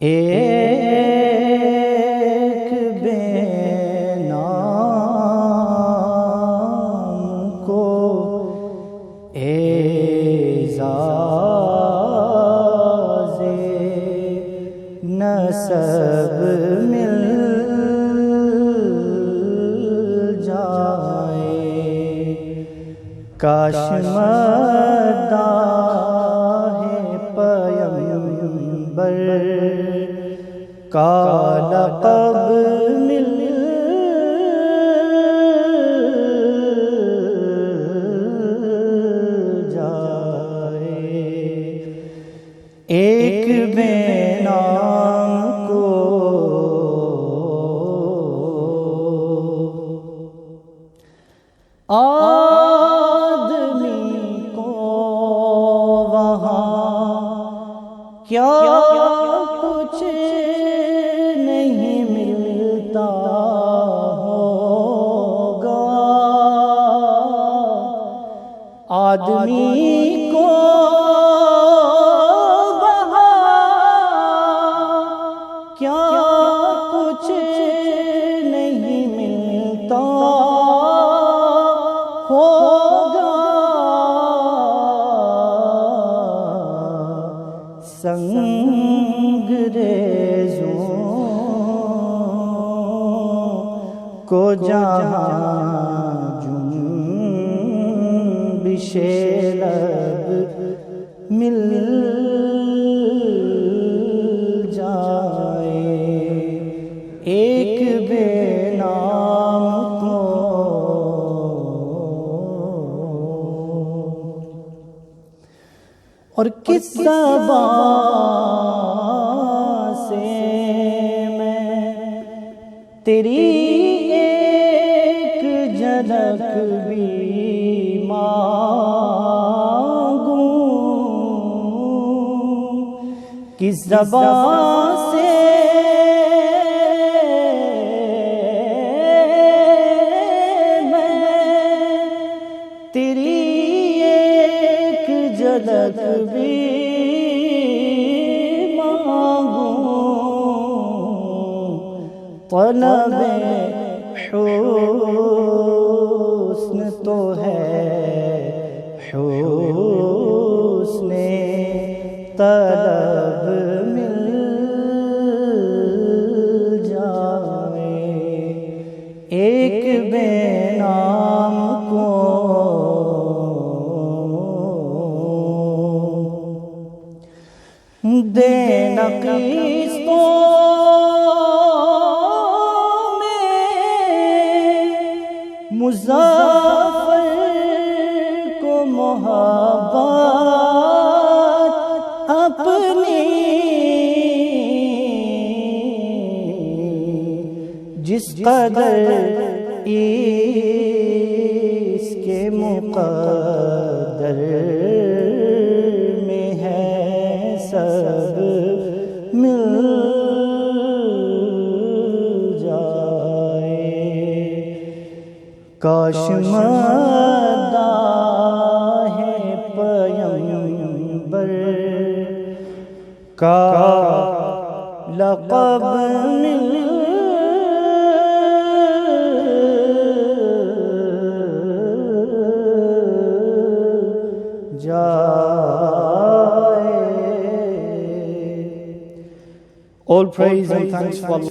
ایک بے نام کو اعزاز نسب مل جائے، کاش مداح پیغمبر کا لقب مل جائے، ایک بے نام کو آدمی کو وہاں کیا کچھ نہیں ملتا ہوگا، آدمی کو وہاں کیا کچھ نہیں ملتا ہوگا، سنگریزوں کو جہاں جنبش لب مل جائے، ایک بے نام کو اور کس زبان سے میں تیری ایک جھلک بھی مانگوں، کس زبان سے میں تیری ایک جھلک بھی مانگوں، طلب حسن تو ہے حسن طلب مل جائے، ایک بے نام کو دے نقیستوں میں مظفر کو محبت اپنی، جس قدر اس کے مقدر میں ہے سب مل جائے، کاش مداح پیغمبر کا لقب مل جائے. All praise and thanks for Allah.